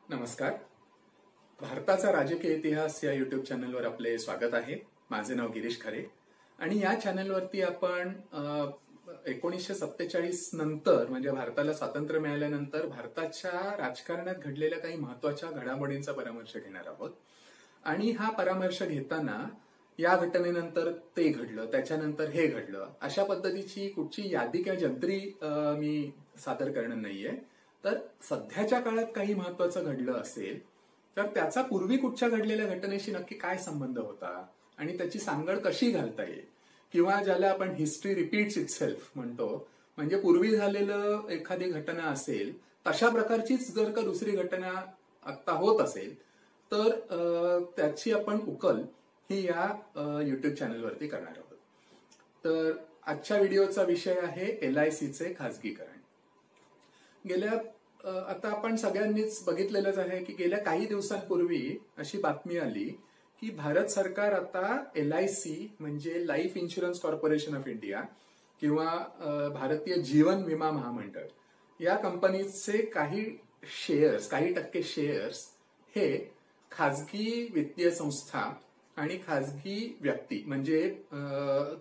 नमस्कार. भारताचा राजकीय इतिहास या युट्यूब चॅनलवर आपले स्वागत आहे. माझे नाव गिरीश खरे आणि या चॅनलवरती आपण 1947 नंतर म्हणजे भारताला स्वातंत्र्य मिळाल्यानंतर भारताच्या राजकारणात घडलेल्या काही महत्वाच्या घडामोडींचा परामर्श घेणार आहोत. आणि हा परामर्श घेताना या घटनेनंतर ते घडलं, त्याच्यानंतर हे घडलं, अशा पद्धतीची कुठची यादी किंवा जंत्री मी सादर करणार नाहीये. तर सध्याच्या काळात काही महत्वाचं घडलं असेल तर त्याचा पूर्वी कुठच्या घडलेल्या घटनेशी नक्की काय संबंध होता आणि त्याची सांगड कशी घालता येईल, किंवा ज्याला आपण हिस्ट्री रिपीट्स इटसेल्फ म्हणतो, म्हणजे पूर्वी झालेलं एखादी घटना असेल तशा प्रकारचीच जर का दुसरी घटना आता होत असेल तर त्याची आपण उकल ही या युट्यूब चॅनलवरती करणार आहोत. तर आजच्या व्हिडिओचा विषय आहे LICचे खाजगीकरण. आता आपण सगळ्यांनीच बघितलेलंच आहे की गेल्या काही दिवसांपूर्वी अशी बातमी आली की भारत सरकार आता LIC म्हणजे life insurance corporation of India किंवा भारतीय जीवन विमा महामंडळ या कंपनीचे काही टक्के शेअर्स हे खाजगी वित्तीय संस्था आणि खाजगी व्यक्ती म्हणजे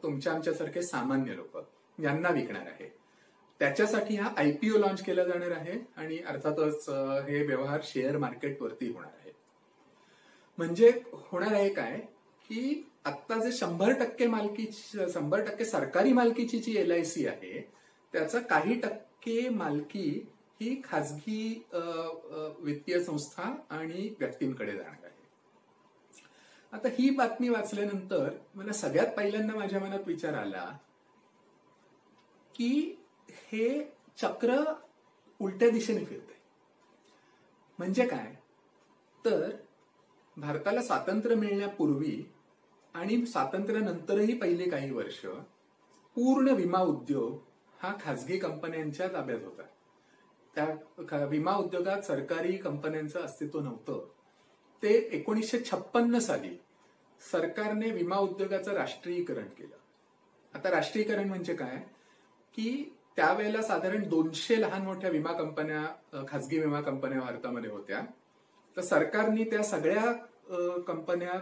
तुमच्या आमच्यासारखे सामान्य लोक यांना विकणार आहे. त्याच्यासाठी हा IPO लॉन्च केला जाणार आहे आणि अर्थातच हे व्यवहार शेअर मार्केटवरती होणार आहे. म्हणजे होणार आहे काय की आता जे 100% सरकारी मालकीची जी LIC आहे त्याचा काही टक्के मालकी ही खाजगी वित्तीय संस्था आणि व्यक्तींकडे जाणार आहे. आता ही बातमी वाचल्यानंतर मला सगळ्यात पहिल्यांदा माझ्या मनात विचार आला की हे चक्र उलट्या दिशेने फिरते. म्हणजे काय तर भारताला स्वातंत्र्य मिळण्यापूर्वी आणि स्वातंत्र्यानंतरही पहिली काही वर्ष पूर्ण विमा उद्योग हा खाजगी कंपन्यांच्या ताब्यात होता. त्या विमा उद्योगात सरकारी कंपन्यांचं अस्तित्व नव्हतं. ते 1956 साली सरकारने विमा उद्योगाचं राष्ट्रीयकरण केलं. आता राष्ट्रीयकरण म्हणजे काय की त्यावेळेला साधारण 200 लहान मोठ्या विमा कंपन्या, खाजगी विमा कंपन्या भारतामध्ये होत्या. तर सरकारने त्या सगळ्या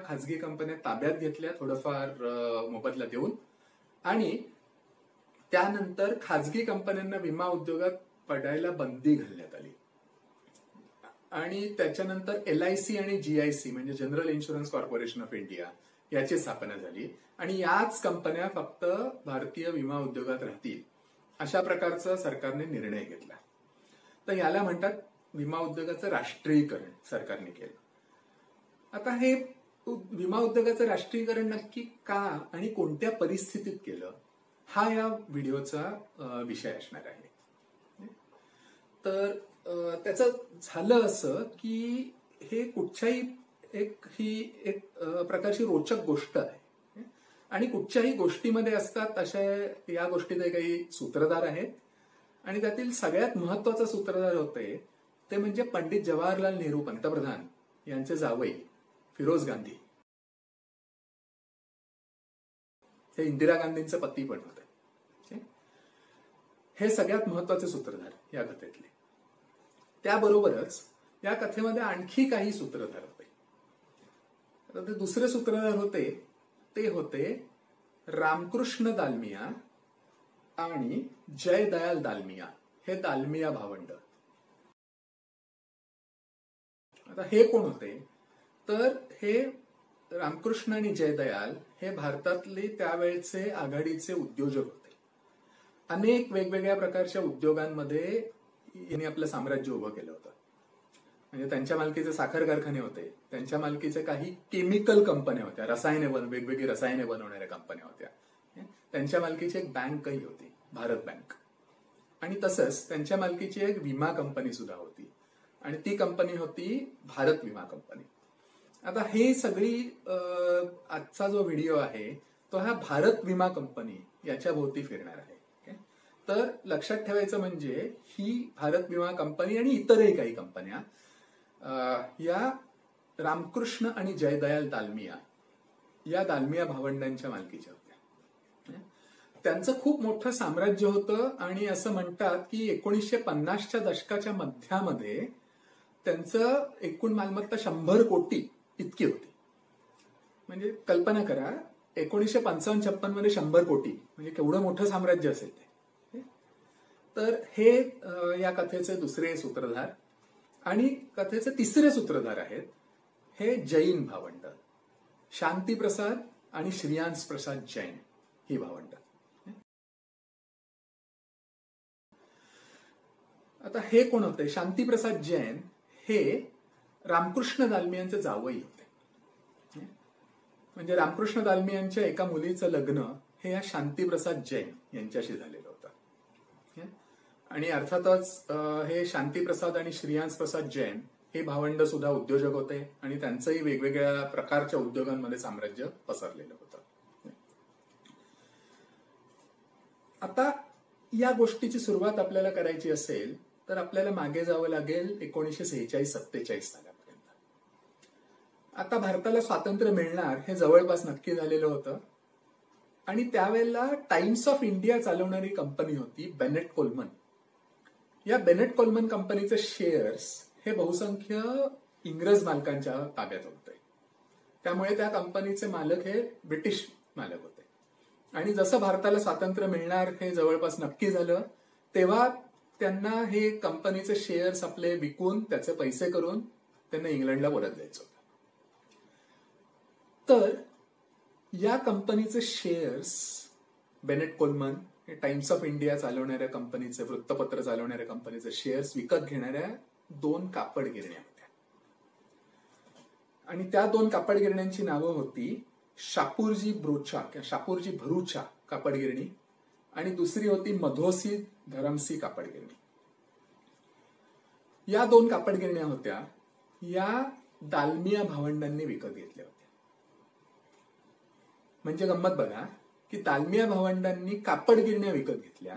खाजगी कंपन्या ताब्यात घेतल्या थोडंफार मोबदला देऊन, आणि त्यानंतर खाजगी कंपन्यांना विमा उद्योगात पडायला बंदी घालण्यात आली. आणि त्याच्यानंतर LIC आणि GIC म्हणजे general insurance corporation of India याची स्थापना झाली आणि याच कंपन्या फक्त भारतीय विमा उद्योगात राहतील अशा प्रकारचा सरकारने निर्णय घेतला. तर याला म्हणतात विमा उद्योगाचं राष्ट्रीयकरण सरकारने केलं. आता हे विमा उद्योगाचं राष्ट्रीयकरण नक्की का आणि कोणत्या परिस्थितीत केलं हा या व्हिडिओचा विषय असणार आहे. तर त्याचं झालं असं की हे कुठच्याही एक प्रकारची रोचक गोष्ट आहे आणि कुठच्याही गोष्टीमध्ये असतात अशा या गोष्टीचे काही सूत्रधार आहेत आणि त्यातील सगळ्यात महत्वाचा सूत्रधार होते ते म्हणजे पंडित जवाहरलाल नेहरू पंतप्रधान यांचे जावई फिरोज गांधी. हे इंदिरा गांधींचे पती पण होते. हे सगळ्यात महत्वाचे सूत्रधार या कथेतले. त्याबरोबरच या कथेमध्ये आणखी काही सूत्रधार होते. आता ते दुसरे सूत्रधार होते ते होते रामकृष्ण दालमिया आणि जयदयाल दालमिया, हे दालमिया भावंड. आता हे कोण होते तर हे रामकृष्ण आणि जयदयाल हे भारतातले त्यावेळचे आघाडीचे उद्योजक होते. अनेक वेगवेगळ्या प्रकारच्या उद्योगांमध्ये यांनी आपलं साम्राज्य उभं केलं होतं. म्हणजे त्यांच्या मालकीचे साखर कारखाने होते, त्यांच्या मालकीचे काही केमिकल कंपन्या होत्या, वेगवेगळी रसायने बनवणाऱ्या कंपन्या होत्या, त्यांच्या मालकीची एक बँकही होती भारत बँक, आणि तसंच त्यांच्या मालकीची एक विमा कंपनी सुद्धा होती आणि ती कंपनी होती भारत विमा कंपनी. आता हे सगळी आजचा जो व्हिडिओ आहे तो हा भारत विमा कंपनी याच्या भोवती फिरणार आहे. तर लक्षात ठेवायचं म्हणजे ही भारत विमा कंपनी आणि इतरही काही कंपन्या या रामकृष्ण आणि जयदयाल दालमिया या दालमिया भावंडांच्या मालकीच्या होत्या. त्यांचं खूप मोठं साम्राज्य होतं आणि असं म्हणतात की 1950च्या दशकाच्या मध्यामध्ये त्यांचं एकूण मालमत्ता 100 कोटी इतकी होती. म्हणजे कल्पना करा, 1955-56 मध्ये 100 कोटी म्हणजे केवढं मोठं साम्राज्य असेल ते. तर हे या कथेचे दुसरे सूत्रधार. आणि कथेचे तिसरे सूत्रधार आहेत हे जैन भावंड, शांतीप्रसाद आणि श्रेयांश प्रसाद जैन ही भावंड. आता हे कोण होते? शांतीप्रसाद जैन हे रामकृष्ण दालमियांचे जावई होते. म्हणजे रामकृष्ण दालमियांच्या एका मुलीचं लग्न हे या शांतीप्रसाद जैन यांच्याशी झालेलं होतं. आणि अर्थातच हे शांतीप्रसाद आणि श्रेयांश प्रसाद जैन हे भावंड सुद्धा उद्योजक होते आणि त्यांचंही वेगवेगळ्या प्रकारच्या उद्योगांमध्ये साम्राज्य पसरलेलं होतं. आता या गोष्टीची सुरुवात आपल्याला करायची असेल तर आपल्याला मागे जावं लागेल 1946-47 सालापर्यंत. आता भारताला स्वातंत्र्य मिळणार हे जवळपास नक्की झालेलं होतं. आणि त्यावेळेला टाइम्स ऑफ इंडिया चालवणारी कंपनी होती बेनेट कोलमन. या बेनेट कोलमन कंपनीचे शेअर्स हे बहुसंख्य इंग्रज मालकांच्या ताब्यात होते. त्यामुळे त्या कंपनीचे मालक हे ब्रिटिश मालक होते. आणि जसं भारताला स्वातंत्र्य मिळणार हे जवळपास नक्की झालं तेव्हा त्यांना हे कंपनीचे शेअर्स आपले विकून त्याचे पैसे करून त्यांना इंग्लंडला परत जायचं होतं. तर या कंपनीचे शेअर्स बेनेट कोलमन हे टाइम्स ऑफ इंडिया चालवणाऱ्या कंपनीचे, वृत्तपत्र चालवणाऱ्या कंपनीचे शेअर्स विकत घेणाऱ्या 2 कापड गिरण्या होत्या. आणि त्या 2 कापड गिरण्यांची नावं होती शापूरजी भरूचा कापड गिरणी आणि दुसरी होती मधोसी धरमसी कापड गिरणी. या 2 कापड गिरण्या होत्या या दालमिया भावंडांनी विकत घेतल्या होत्या. म्हणजे गंमत बघा की दालमिया भावंडांनी कापड गिरण्या विकत घेतल्या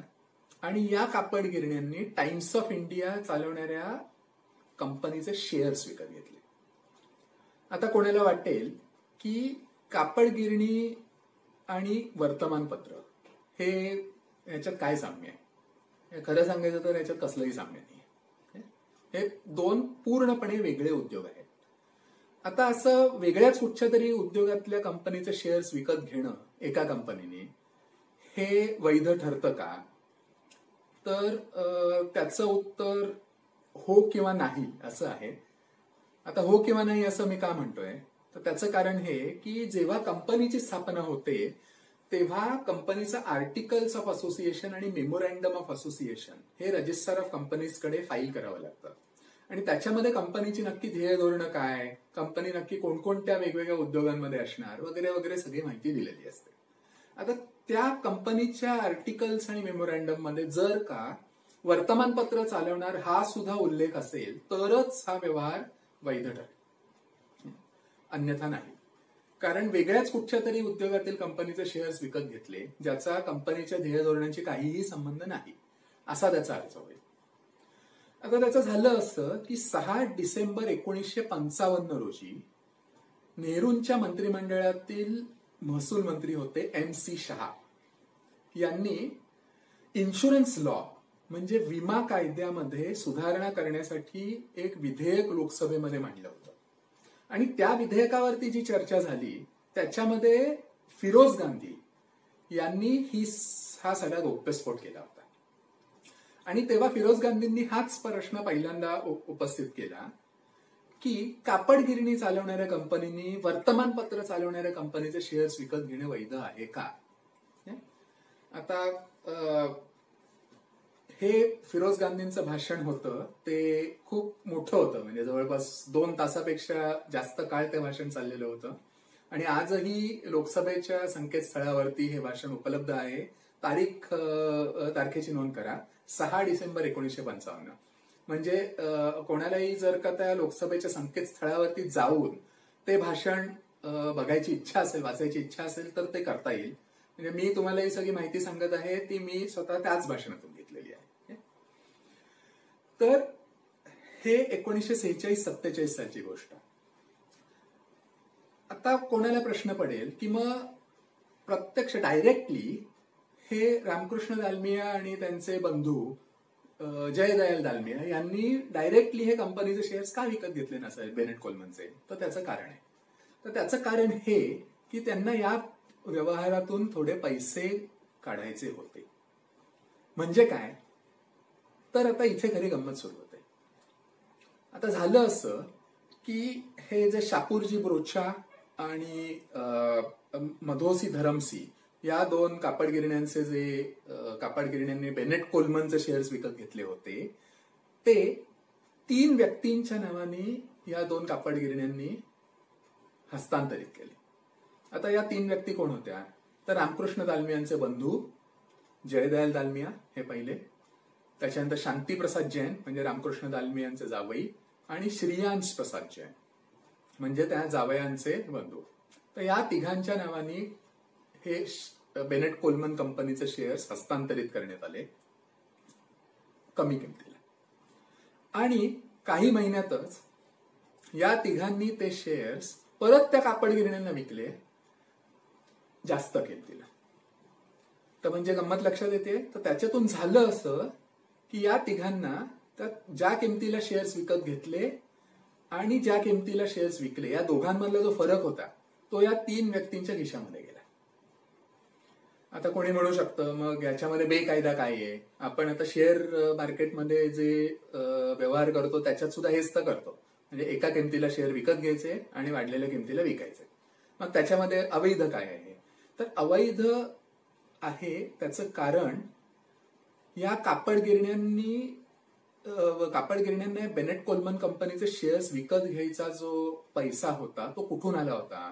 आणि या कापड गिरण्यांनी टाइम्स ऑफ इंडिया चालवणाऱ्या कंपनीचे शेअर्स विकत घेतले. आता कोणाला वाटेल की कापड गिरणी आणि वर्तमानपत्र हे याच्यात काय साम्य आहे? खरं सांगायचं तर याच्यात कसलंही साम्य नाही. हे 2 पूर्णपणे वेगळे उद्योग आहेत. आता असं वेगळ्याच कुठच्या तरी उद्योगातल्या कंपनीचे शेअर्स विकत घेणं एका कंपनीने हे वैध ठरतं का? तर त्याचं उत्तर हो किंवा नाही असं आहे. आता हो किंवा नाही असं मी का म्हणतोय तर त्याचं कारण हे की जेव्हा कंपनीची स्थापना होते तेव्हा कंपनीचं आर्टिकल्स ऑफ असोसिएशन आणि मेमोरँडम ऑफ असोसिएशन हे रजिस्टर ऑफ कंपनीजकडे फाईल करावं लागतं. आणि त्याच्यामध्ये कंपनीची नक्की ध्येय धोरणं काय, कंपनी नक्की कोणकोणत्या वेगवेगळ्या उद्योगांमध्ये असणार वगैरे वगैरे सगळी माहिती दिलेली असते. आता त्या कंपनीच्या आर्टिकल्स आणि मेमोरँडम मध्ये जर का वर्तमानपत्र चालवणार हा सुद्धा उल्लेख असेल तरच हा व्यवहार वैध ठरेल, अन्यथा नाही. कारण वेगळ्याच कुठच्या तरी उद्योगातील कंपनीचे शेअर्स विकत घेतले ज्याचा कंपनीच्या ध्येय धोरणांशी काहीही संबंध नाही असा त्याचा अर्थ होईल. आता त्याचं झालं असं की 6 डिसेंबर 1955 रोजी नेहरूंच्या मंत्रिमंडळातील महसूल मंत्री होते MC शहा यांनी इन्शुरन्स लॉ म्हणजे विमा कायद्यामध्ये सुधारणा करण्यासाठी एक विधेयक लोकसभेमध्ये मांडलं होतं. आणि त्या विधेयकावरती जी चर्चा झाली त्याच्यामध्ये फिरोज गांधी यांनी हा सगळा गौप्यस्फोट केला होता. आणि तेव्हा फिरोज गांधींनी हाच प्रश्न पहिल्यांदा उपस्थित केला की कापड गिरणी चालवणाऱ्या कंपनीनी वर्तमानपत्र चालवणाऱ्या कंपनीचे शेअर्स विकत घेणे वैध आहे का? आता हे फिरोज गांधींचं भाषण होतं ते खूप मोठं होतं. म्हणजे जवळपास 2 तासापेक्षा जास्त काळ ते भाषण चाललेलं होतं. आणि आजही लोकसभेच्या संकेतस्थळावरती हे भाषण उपलब्ध आहे. तारखेची नोंद करा, 6 डिसेंबर 1955. म्हणजे कोणालाही जर का त्या लोकसभेच्या संकेतस्थळावरती जाऊन ते भाषण बघायची इच्छा असेल, वाचायची इच्छा असेल तर ते करता येईल. म्हणजे मी तुम्हाला ही सगळी माहिती सांगत आहे ती मी स्वतः त्याच भाषणातून घेतलेली आहे. तर हे 1946-47 सालची गोष्ट. आता कोणाला प्रश्न पडेल की मग प्रत्यक्ष डायरेक्टली हे रामकृष्ण दालमिया आणि त्यांचे बंधू जयदयाल दालमिया यांनी डायरेक्टली हे कंपनीचे शेअर्स का विकत घेतले नसावे बेनेट कोलमनचे? तर त्याचं कारण आहे. तर त्याचं कारण हे की त्यांना या व्यवहारातून थोडे पैसे काढायचे होते. म्हणजे काय? तर आता इथे खरी गंमत सुरू होते. आता झालं असं की हे जे शापूरजी ब्रोचा आणि मधोसी धरमसी या दोन कापड गिरण्यांचे जे कापड गिरण्यांनी बेनेट कोलमनचे शेअर्स विकत घेतले होते ते 3 व्यक्तींच्या नावाने या 2 कापड गिरण्यांनी हस्तांतरित केले. आता या 3 व्यक्ती कोण होत्या? तर रामकृष्ण दालमियांचे बंधू जयदयाल दालमिया हे पहिले, त्याच्यानंतर शांतीप्रसाद जैन म्हणजे रामकृष्ण दालमियांचे जावई आणि श्रेयांश प्रसाद जैन म्हणजे त्या जावयांचे बंधू. तर या तिघांच्या नावाने हे बेनेट कोलमन कंपनीचे शेअर्स हस्तांतरित करण्यात आले कमी किमतीला. आणि काही महिन्यातच या तिघांनी ते शेअर्स परत त्या कापड गिरण्यांना विकले जास्त किमतीला. तर म्हणजे गंमत लक्षात येते. तर त्याच्यातून झालं असं की या तिघांना ज्या किमतीला शेअर्स विकत घेतले आणि ज्या किमतीला शेअर्स विकले या दोघांमधला जो फरक होता तो या 3 व्यक्तींच्या खिशामध्ये गेला. आता कोणी म्हणू शकतं मग याच्यामध्ये बेकायदा काय आहे? आपण आता शेअर मार्केटमध्ये जे व्यवहार करतो त्याच्यात सुद्धा हेच तर करतो. म्हणजे एका किमतीला शेअर विकत घ्यायचे आणि वाढलेल्या किमतीला विकायचे. मग त्याच्यामध्ये अवैध काय आहे? तर अवैध आहे त्याचं कारण या कापड गिरण्यांना बेनेट कोलमन कंपनीचे शेअर्स विकत घ्यायचा जो पैसा होता तो कुठून आला होता?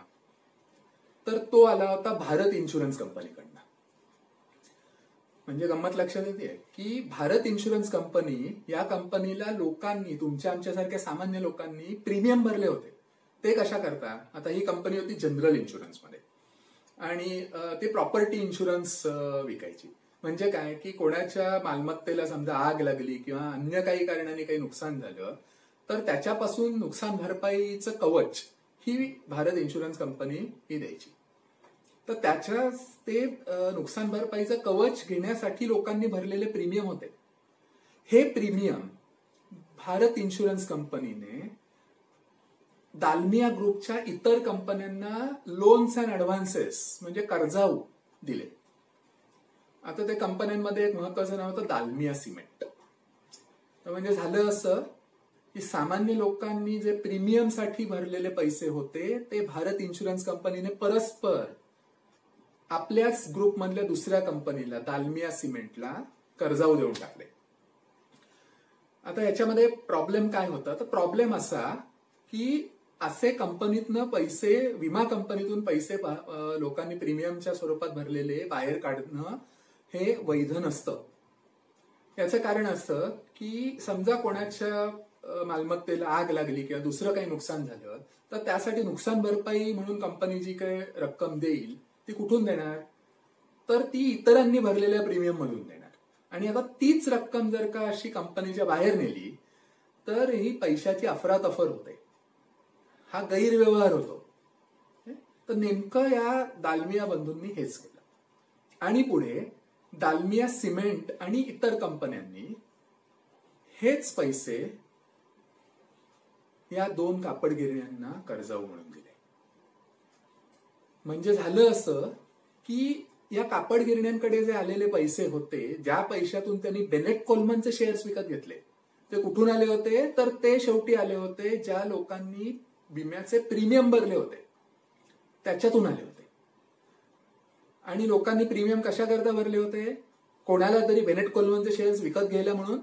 तर तो आला होता भारत इन्शुरन्स कंपनीकडनं. म्हणजे गंमत लक्षात येते की भारत इन्शुरन्स कंपनी या कंपनीला लोकांनी तुमच्या आमच्यासारख्या सामान्य लोकांनी प्रीमियम भरले होते. ते कशा करता? आता ही कंपनी होती जनरल इन्शुरन्समध्ये आणि ते प्रॉपर्टी इन्शुरन्स विकायची. म्हणजे काय की कोणाच्या मालमत्तेला समजा आग लागली किंवा अन्य काही कारणाने काही नुकसान झालं तर त्याच्यापासून नुकसान भरपाईचं कवच ही भारत इन्शुरन्स कंपनी ही द्यायची. तर त्याच्या ते नुकसान भरपाईचं कवच घेण्यासाठी लोकांनी भरलेले प्रीमियम होते. हे प्रीमियम भारत इन्शुरन्स कंपनीने दालमिया ग्रुपच्या इतर कंपन्यांना लोन्स अँड ऍडव्हान्सेस म्हणजे कर्जाऊ दिले. आता त्या कंपन्यांमध्ये एक महत्वाचं नाव होतं दालमिया सिमेंट. तर म्हणजे झालं असं की सामान्य लोकांनी जे प्रीमियमसाठी भरलेले पैसे होते ते भारत इन्शुरन्स कंपनीने परस्पर आपल्याच ग्रुपमधल्या दुसऱ्या कंपनीला दालमिया सिमेंटला कर्जाऊ देऊन टाकले. आता याच्यामध्ये प्रॉब्लेम काय होता? तर प्रॉब्लेम असा की असे कंपनीतनं पैसे विमा कंपनीतून पैसे लोकांनी प्रीमियमच्या स्वरूपात भरलेले बाहेर काढणं हे वैध नसतं. याचं कारण असं की समजा कोणाच्या मालमत्तेला आग लागली किंवा दुसरं काही नुकसान झालं तर त्यासाठी नुकसान भरपाई म्हणून कंपनी जी काही रक्कम देईल ती कुठून देणार? तर ती इतरांनी भरलेल्या प्रीमियम मधून देणार. आणि आता तीच रक्कम जर का अशी कंपनीच्या बाहेर नेली तर ही पैशाची अफरातफर होते. हा गैरव्यवहार होतो. तर नेमकं या दालमिया बंधूंनी हेच केलं. आणि पुढे दालमिया सिमेंट आणि इतर कंपन्यांनी हेच पैसे या 2 कापड गिरण्यांना कर्जाऊ म्हणून दिले. म्हणजे झालं असं की या कापड गिरण्यांकडे जे आलेले पैसे होते ज्या पैशातून त्यांनी बेनेट कोलमनचे शेअर्स विकत घेतले ते कुठून आले होते? तर ते शेवटी आले होते ज्या लोकांनी विम्याचे प्रीमियम भरले होते त्याच्यातून आले होते. आणि लोकांनी प्रीमियम कशा करता भरले होते? कोणाला तरी बेनेट कोलमनचे शेअर्स विकत घ्यायला म्हणून,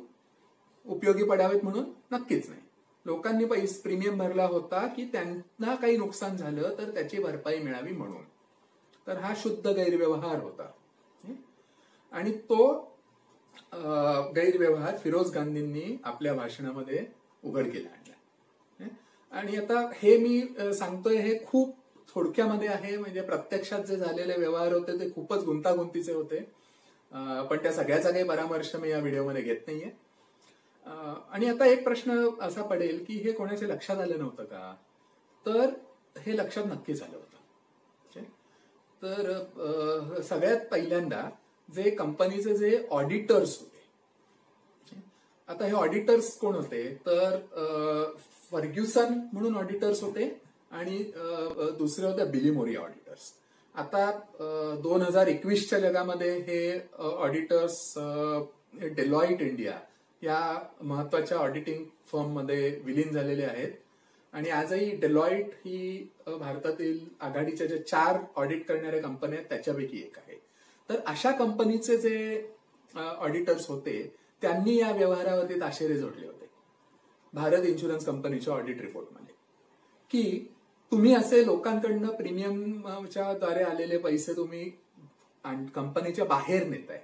उपयोगी पडावेत म्हणून? नक्कीच नाही. लोकांनी प्रीमियम भरला होता की त्यांना काही नुकसान झालं तर त्याची भरपाई मिळावी म्हणून. तर हा शुद्ध गैरव्यवहार होता. आणि तो गैरव्यवहार फिरोज गांधींनी आपल्या भाषणामध्ये उघडकीला आणला. आणि आता हे मी सांगतोय हे खूप थोडक्यामध्ये आहे. म्हणजे प्रत्यक्षात जे झालेले व्यवहार होते ते खूपच गुंतागुंतीचे होते. पण त्या सगळ्याचा काही परामर्श मी या व्हिडिओमध्ये घेत नाहीये. आणि आता एक प्रश्न असा पडेल की हे कोणाच्या लक्षात आलं नव्हतं का? तर हे लक्षात नक्कीच आलं होतं. तर सगळ्यात पहिल्यांदा जे कंपनीचे जे ऑडिटर्स होते आता हे ऑडिटर्स कोण होते तर फर्ग्युसन म्हणून ऑडिटर्स होते आणि दुसरे होते बिलीमोरिया ऑडिटर्स. आता 2021च्या जगामध्ये हे ऑडिटर्स डेलॉइट इंडिया या महत्वाच्या ऑडिटिंग फर्म मध्ये विलीन झालेले आहेत आणि आजही डेलॉइट ही भारतातील आघाडीच्या ज्या 4 ऑडिट करणाऱ्या कंपन्या आहेत त्याच्यापैकी एक आहे. तर अशा कंपनीचे जे ऑडिटर्स होते त्यांनी या व्यवहारावरती ताशेरे जोडले होते भारत इन्शुरन्स कंपनीच्या ऑडिट रिपोर्टमध्ये की तुम्ही असे लोकांकडनं प्रीमियमच्या द्वारे आलेले पैसे तुम्ही कंपनीच्या बाहेर नेताय,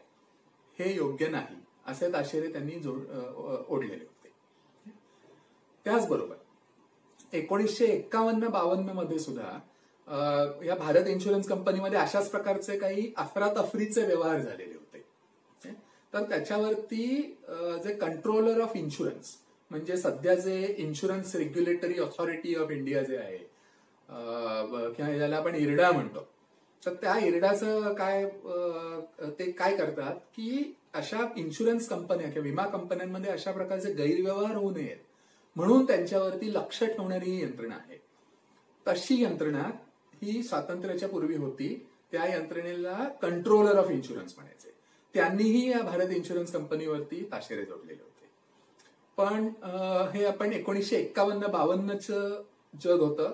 हे योग्य नाही असे ताशेरे त्यांनी ओढलेले होते. त्याचबरोबर 1951-52 मध्ये सुद्धा या भारत इन्शुरन्स कंपनीमध्ये अशाच प्रकारचे काही अफरातफरीचे व्यवहार झालेले होते. तर त्याच्यावरती जे कंट्रोलर ऑफ इन्शुरन्स म्हणजे सध्या जे insurance regulatory authority of India जे आहे किंवा ज्याला आपण इरडा म्हणतो, तर त्या इरडाचं ते काय करतात की अशा इन्शुरन्स कंपन्या किंवा विमा कंपन्यांमध्ये अशा प्रकारचे गैरव्यवहार होऊ नयेत म्हणून त्यांच्यावरती लक्ष ठेवणारी ही यंत्रणा आहे. तशी यंत्रणा ही स्वातंत्र्याच्या पूर्वी होती. त्या यंत्रणेला कंट्रोलर ऑफ इन्शुरन्स म्हणायचे. त्यांनीही या भारत इन्शुरन्स कंपनीवरती ताशेरे जोडलेले होते. पण हे आपण 1951-52चं जग होतं.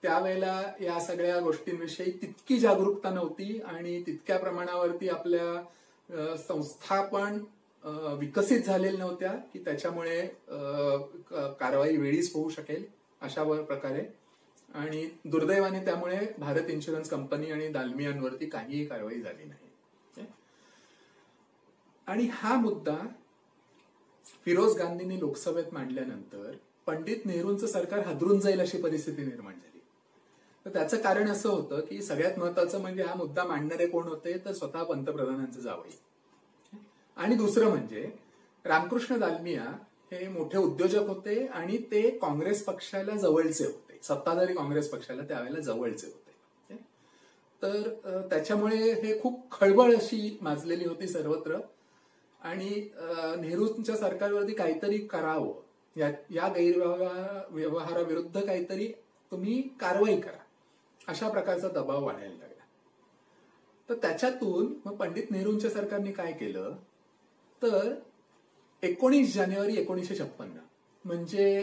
त्यावेळेला या सगळ्या गोष्टींविषयी तितकी जागरूकता नव्हती आणि तितक्या प्रमाणावरती आपल्या संस्था पण विकसित झालेल्या नव्हत्या की त्याच्यामुळे कारवाई वेळीच होऊ शकेल अशा प्रकारे. आणि दुर्दैवाने त्यामुळे भारत इन्शुरन्स कंपनी आणि दालमियांवरती काहीही कारवाई झाली नाही. आणि हा मुद्दा फिरोज गांधींनी लोकसभेत मांडल्यानंतर पंडित नेहरूंचं सरकार हादरून जाईल अशी परिस्थिती निर्माण झाली. तर त्याचं कारण असं होतं की सगळ्यात महत्वाचं म्हणजे हा मुद्दा मांडणारे कोण होते तर स्वतः पंतप्रधानांचं जावई. आणि दुसरं म्हणजे रामकृष्ण दालमिया हे मोठे उद्योजक होते आणि ते काँग्रेस पक्षाला जवळचे होते, सत्ताधारी काँग्रेस पक्षाला त्यावेळेला जवळचे होते. तर त्याच्यामुळे हे खूप खळबळ अशी माजलेली होती सर्वत्र आणि नेहरूंच्या सरकारवरती काहीतरी करावं, या गैरव्यवहाराविरुद्ध काहीतरी तुम्ही कारवाई करा अशा प्रकारचा दबाव वाढायला लागला. तर त्याच्यातून मग पंडित नेहरूंच्या सरकारने काय केलं तर 19 जानेवारी 1956 म्हणजे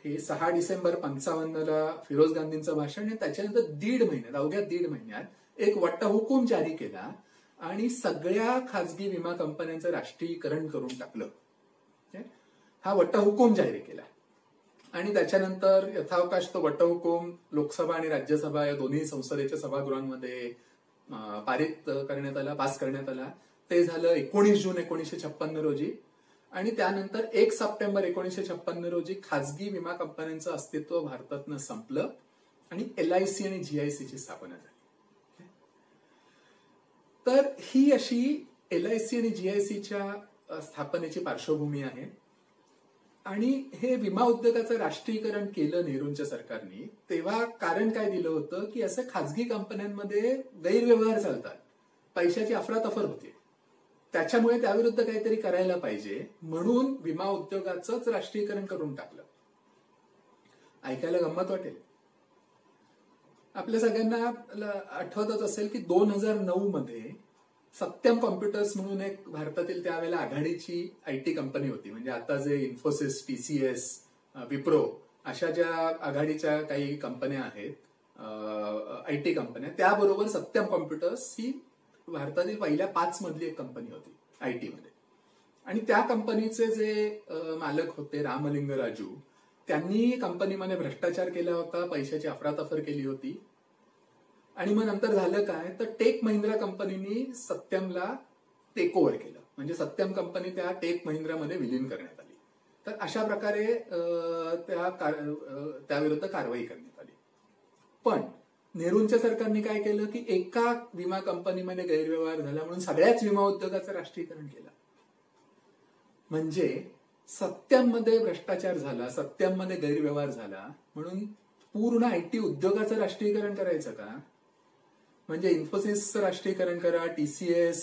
हे 6 डिसेंबर 55ला फिरोज गांधींचं भाषण आहे. त्याच्यानंतर अवघ्या दीड महिन्यात एक वटहुकूम जारी केला आणि सगळ्या खासगी विमा कंपन्यांचं राष्ट्रीयीकरण करून टाकलं. हा वटहुकूम जारी केला आणि त्याच्यानंतर यथावकाश तो वटहुकूम लोकसभा आणि राज्यसभा या दोन्ही संसदेच्या सभागृहांमध्ये पास करण्यात आला. ते झालं 19 जून 1956 रोजी आणि त्यानंतर 1 सप्टेंबर 1956 रोजी खासगी विमा कंपन्यांचं अस्तित्व भारतातनं संपलं आणि LIC आणि GIC ची स्थापना झाली. तर ही अशी LIC आणि GIC च्या स्थापनेची पार्श्वभूमी आहे. आणि हे विमा उद्योगाचं राष्ट्रीयकरण केलं नेहरूंच्या सरकारने तेव्हा कारण काय दिलं होतं की असं खासगी कंपन्यांमध्ये गैरव्यवहार चालतात, पैशाची अफरातफर होते, त्याच्यामुळे त्याविरुद्ध काहीतरी करायला पाहिजे म्हणून विमा उद्योगाचंच राष्ट्रीयकरण करून टाकलं. ऐकायला गंमत वाटेल. आपल्या सगळ्यांना आठवतच असेल की 2009 मध्ये सत्यम कॉम्प्युटर्स म्हणून एक भारतातील त्यावेळेला आघाडीची IT कंपनी होती. म्हणजे आता जे इन्फोसिस, TCS, विप्रो अशा ज्या आघाडीच्या काही कंपन्या आहेत IT कंपन्या, त्याबरोबर सत्यम कॉम्प्युटर्स ही भारतातील पहिल्या 5 मधली एक कंपनी होती IT मध्ये. आणि त्या कंपनीचे जे मालक होते रामलिंग राजू, त्यांनी कंपनीमध्ये भ्रष्टाचार केला होता, पैशाची अफरातफर केली होती. आणि मग नंतर झालं काय तर टेक महिंद्रा कंपनीनी सत्यमला टेक ओव्हर केलं. म्हणजे सत्यम कंपनी त्या टेक महिंद्रामध्ये विलीन करण्यात आली. तर अशा प्रकारे त्याविरुद्ध कारवाई करण्यात आली. पण नेहरूंच्या सरकारने काय केलं की एका विमा कंपनीमध्ये गैरव्यवहार झाला म्हणून सगळ्याच विमा उद्योगाचं राष्ट्रीयकरण केलं. म्हणजे सत्यममध्ये भ्रष्टाचार झाला, सत्यममध्ये गैरव्यवहार झाला म्हणून पूर्ण IT उद्योगाचं राष्ट्रीयकरण करायचं का? म्हणजे इन्फोसिसचं राष्ट्रीयकरण करा, TCS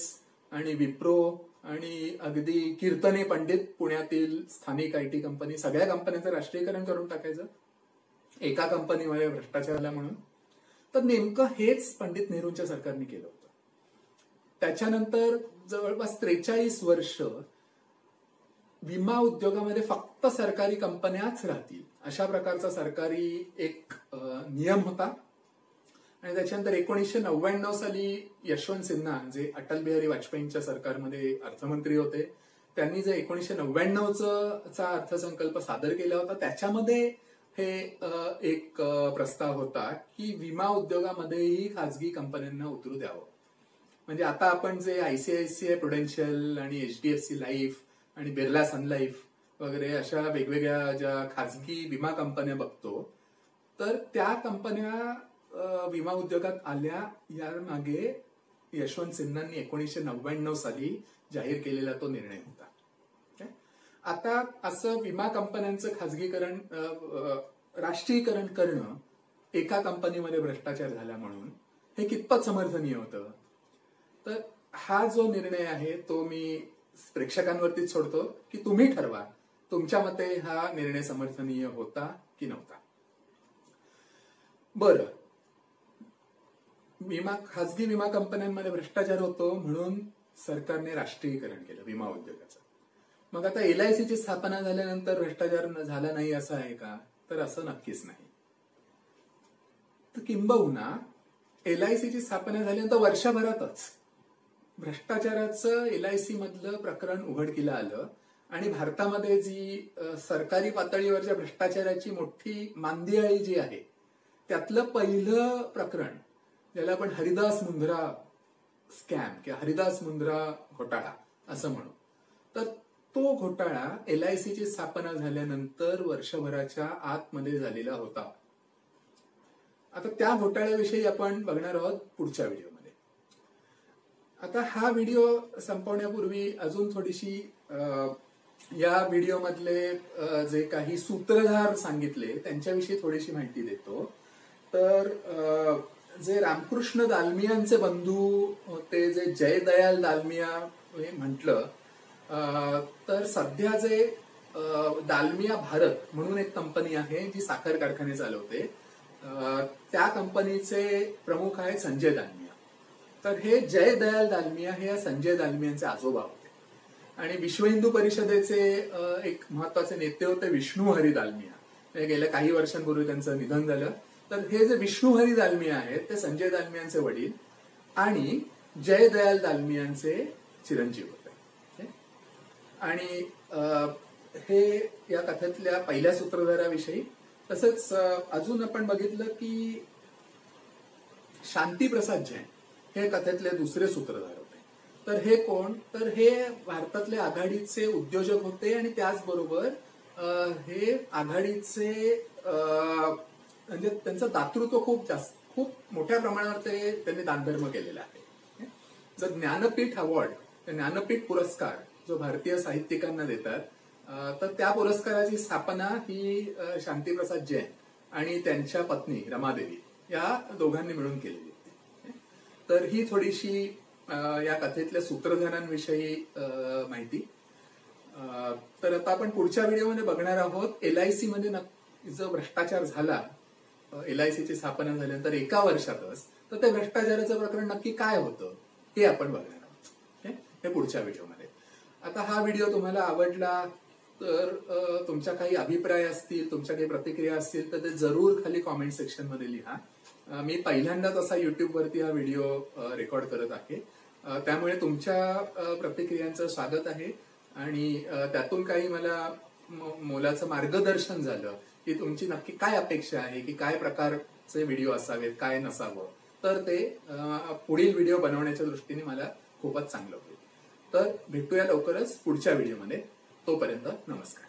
आणि विप्रो आणि अगदी कीर्तने पंडित पुण्यातील स्थानिक IT कंपनी सगळ्या कंपन्यांचं राष्ट्रीयकरण करून टाकायचं एका कंपनीमध्ये भ्रष्टाचार आला म्हणून. तर नेमकं हेच पंडित नेहरूंच्या सरकारने केलं होतं. त्याच्यानंतर जवळपास 43 वर्ष विमा उद्योगामध्ये फक्त सरकारी कंपन्याच राहतील अशा प्रकारचा सरकारी एक नियम होता. आणि त्याच्यानंतर 1999 साली यशवंत सिन्हा जे अटल बिहारी वाजपेयींच्या सरकारमध्ये अर्थमंत्री होते, त्यांनी जे 1999चा अर्थसंकल्प सादर केला होता त्याच्यामध्ये हे एक प्रस्ताव होता की विमा उद्योगामध्येही खासगी कंपन्यांना उतरू द्यावं. म्हणजे आता आपण जे ICICI प्रुडेन्शियल आणि HDFC लाईफ आणि बिर्ला सन लाईफ वगैरे अशा वेगवेगळ्या ज्या खासगी विमा कंपन्या बघतो, तर त्या कंपन्या विमा उद्योगात आल्या यामागे यशवंत सिन्हांनी 1999 साली जाहीर केलेला तो निर्णय होता. आता असं विमा कंपन्यांचं खासगीकरण राष्ट्रीयकरण करणं एका कंपनीमध्ये भ्रष्टाचार झाला म्हणून हे कितपत समर्थनीय होतं. तर हा जो निर्णय आहे तो मी प्रेक्षकांवरतीच सोडतो की तुम्ही ठरवा तुमच्या मते हा निर्णय समर्थनीय होता की नव्हता. बरं, खासगी विमा कंपन्यांमध्ये भ्रष्टाचार होतो म्हणून सरकारने राष्ट्रीयकरण केलं विमा उद्योगाचं. मग आता LICची स्थापना झाल्यानंतर भ्रष्टाचार झाला नाही असं आहे का? तर असं नक्कीच नाही. तर किंबहुना LICची स्थापना झाल्यानंतर वर्षभरातच भ्रष्टाचाराचं LIC मधलं प्रकरण उघडकीला आलं आणि भारतामध्ये जी सरकारी पातळीवरच्या भ्रष्टाचाराची मोठी मांदियाळी जी आहे त्यातलं पहिलं प्रकरण ज्याला आपण हरिदास मुंद्रा स्कॅम किंवा हरिदास मुंद्रा घोटाळा असं म्हणू, तर तो घोटाळा LICची स्थापना झाल्यानंतर वर्षभराच्या आतमध्ये झालेला होता. आता त्या घोटाळ्याविषयी आपण बघणार आहोत पुढच्या व्हिडिओमध्ये. आता हा व्हिडिओ संपवण्यापूर्वी अजून थोडीशी या व्हिडिओमधले जे काही सूत्रधार सांगितले त्यांच्याविषयी थोडीशी माहिती देतो. तर जे रामकृष्ण दालमियांचे बंधू होते, जे जयदयाल दालमिया हे म्हटलं, तर सध्या जे दालमिया भारत म्हणून एक कंपनी आहे जी साखर कारखाने चालवते, त्या कंपनीचे प्रमुख आहेत संजय दालमिया. तर हे जयदयाल दालमिया हे संजय दालमियांचे आजोबा होते आणि विश्व हिंदू परिषदेचे एक महत्वाचे नेते होते विष्णू हरी दालमिया. गेल्या काही वर्षांपूर्वी त्यांचं निधन झालं. तर हे जे विष्णू हरी दालमिया आहेत ते संजय दालमियांचे वडील आणि जयदयाल दालमियांचे चिरंजीव होते. आणि हे या कथेतल्या पहिल्या सूत्रधाराविषयी. तसंच अजून आपण बघितलं की शांतीप्रसाद जैन हे कथेतले दुसरे सूत्रधार होते. तर हे कोण? तर हे भारतातले आघाडीचे उद्योजक होते आणि त्याचबरोबर हे आघाडीचे म्हणजे त्यांचं दातृत्व खूप मोठ्या प्रमाणावर त्यांनी दानधर्म केलेला आहे. जर ज्ञानपीठ अवॉर्ड, ज्ञानपीठ पुरस्कार जो भारतीय साहित्यिकांना देतात, तर त्या पुरस्काराची स्थापना ही शांतीप्रसाद जैन आणि त्यांच्या पत्नी रमादेवी या दोघांनी मिळून केलेली होती. तर ही थोडीशी या कथेतल्या सूत्रधारांविषयी माहिती. तर आता आपण पुढच्या व्हिडिओमध्ये बघणार आहोत LIC मध्ये जो भ्रष्टाचार झाला LICची स्थापना झाल्यानंतर एका वर्षातच, तर त्या भ्रष्टाचाराचं प्रकरण नक्की काय होतं हे आपण बघणार आहोत हे पुढच्या व्हिडिओमध्ये. आता हा व्हिडिओ तुम्हाला आवडला तर तुमच्या काही अभिप्राय असतील, तुमच्या काही प्रतिक्रिया असतील तर ते जरूर खाली कॉमेंट सेक्शन मध्ये लिहा. मी पहिल्यांदाच असा युट्यूबवरती हा व्हिडिओ रेकॉर्ड करत आहे, त्यामुळे तुमच्या प्रतिक्रियांचं स्वागत आहे आणि त्यातून काही मला मोलाचं मार्गदर्शन झालं की तुमची नक्की काय अपेक्षा आहे, की काय प्रकारचे व्हिडिओ असावेत, काय नसावं, तर ते पुढील व्हिडिओ बनवण्याच्या दृष्टीने मला खूपच चांगलं होईल. तर भेटूया लवकरच पुढच्या व्हिडिओमध्ये. तोपर्यंत नमस्कार.